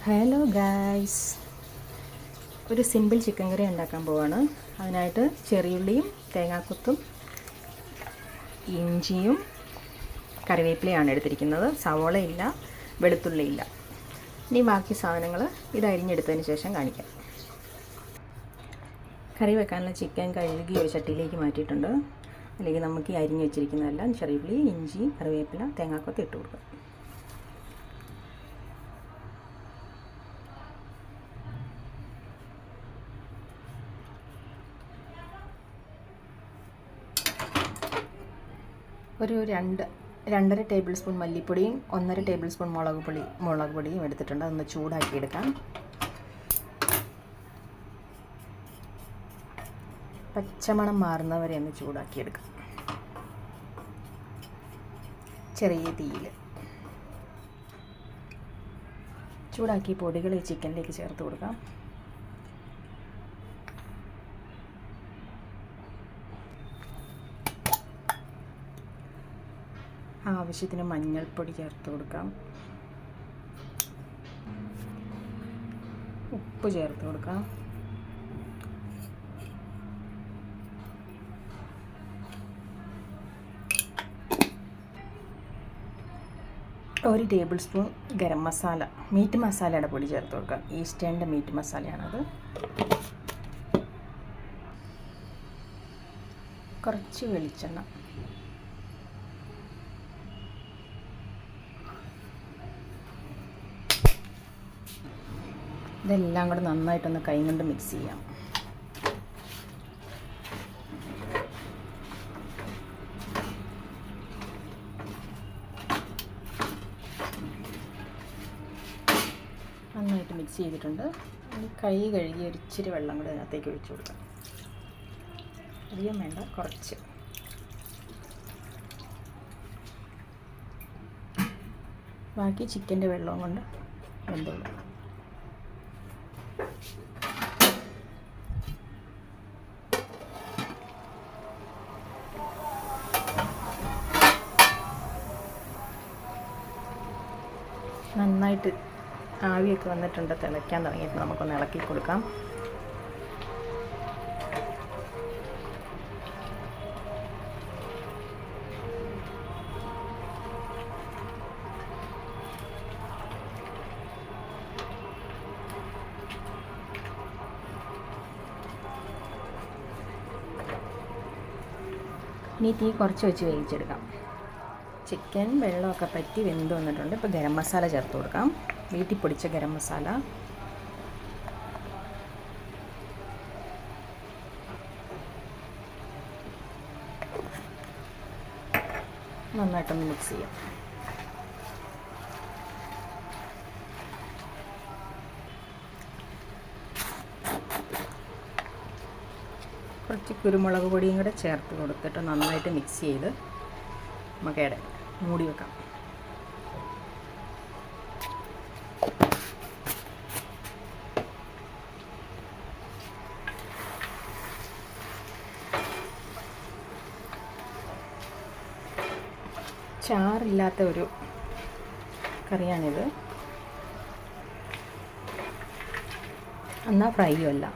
Hello guys, ഒരു simple chicken കറി ഉണ്ടാക്കാൻ പോവാണ്. അതിനായിട്ട് ചെറിയുള്ളിയും തേങ്ങാക്കൊത്തും ഇഞ്ചിയും കറിവേപ്പിലയാണ് എടുത്തിരിക്കുന്നത്. സവോളയില്ല, വെളുത്തുള്ളിയില്ല. ഇനി ബാക്കി സാധനങ്ങൾ ഇത് അരിഞ്ഞെടുത്തതിന് ശേഷം കാണിക്കാം. കറി വെക്കാനുള്ള ചിക്കൻ കഴുകി ഒരു ചട്ടിയിലേക്ക് മാറ്റിയിട്ടുണ്ട്. അല്ലെങ്കിൽ നമുക്ക് ഈ അരിഞ്ഞ് വെച്ചിരിക്കുന്നതെല്ലാം ചെറിയുള്ളി, ഇഞ്ചി, കറിവേപ്പില, തേങ്ങാക്കൊത്ത് ഇട്ട് കൊടുക്കുക. ഒരു 2.5 ടേബിൾ സ്പൂൺ മല്ലിപ്പൊടിയും 1.5 ടേബിൾ സ്പൂൺ മുളക് പൊടിയും എടുത്തിട്ടുണ്ട്. അതൊന്ന് ചൂടാക്കിയെടുക്കാം. പച്ചമണം മാറുന്നവരെ ഒന്ന് ചൂടാക്കിയെടുക്കാം. ചെറിയ തീയിൽ ചൂടാക്കി പൊടികൾ ഈ ചിക്കനിലേക്ക് ചേർത്ത് കൊടുക്കാം. ആവശ്യത്തിന് മഞ്ഞൾപ്പൊടി ചേർത്ത് കൊടുക്കാം. ഉപ്പ് ചേർത്ത് കൊടുക്കാം. ഒരു tablespoon garam masala, meat മസാലയുടെ പൊടി ചേർത്ത് കൊടുക്കാം. ഈസ്റ്റേണിൻ്റെ മീറ്റ് മസാലയാണത്. കുറച്ച് വെളിച്ചെണ്ണ, ഇതെല്ലാം കൂടെ നന്നായിട്ടൊന്ന് കൈ കൊണ്ട് മിക്സ് ചെയ്യാം. നന്നായിട്ട് മിക്സ് ചെയ്തിട്ടുണ്ട്. കൈ കഴുകി ഒരിച്ചിരി വെള്ളം കൂടെ അതിനകത്തേക്ക് ഒഴിച്ചു കൊടുക്കാം. അധികം വേണ്ട, കുറച്ച്. ബാക്കി ചിക്കൻ്റെ വെള്ളവും കൊണ്ട് വെന്തോളൂ. നന്നായിട്ട് ആവിയൊക്കെ വന്നിട്ടുണ്ട്, തിളയ്ക്കാൻ തുടങ്ങിയിട്ട് നമുക്കൊന്ന് ഇളക്കി കൊടുക്കാം. ഇനി തീ കുറച്ച് വെച്ച് വേവിച്ചെടുക്കാം. ചിക്കൻ വെള്ളമൊക്കെ പറ്റി വെന്ത് വന്നിട്ടുണ്ട്. ഇപ്പോൾ ഗരം മസാല ചേർത്ത് കൊടുക്കാം. വീട്ടിൽ പൊടിച്ച ഗരം മസാല, നന്നായിട്ടൊന്ന് മിക്സ് ചെയ്യാം. കുറച്ച് കുരുമുളക് പൊടിയും കൂടെ ചേർത്ത് കൊടുത്തിട്ട് നന്നായിട്ട് മിക്സ് ചെയ്ത് നമുക്ക് മൂടി വെക്കാം. ചാറില്ലാത്ത ഒരു കറിയാണിത്. എന്നാൽ ഫ്രൈയും അല്ല.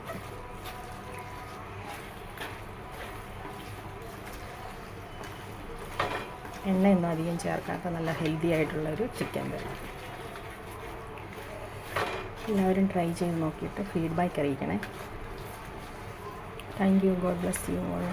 എണ്ണയൊന്നും അധികം ചേർക്കാത്ത നല്ല ഹെൽത്തി ആയിട്ടുള്ളൊരു ചിക്കൻ കറി. എല്ലാവരും ട്രൈ ചെയ്ത് നോക്കിയിട്ട് ഫീഡ്ബാക്ക് അറിയിക്കണേ. Thank you. God bless you all.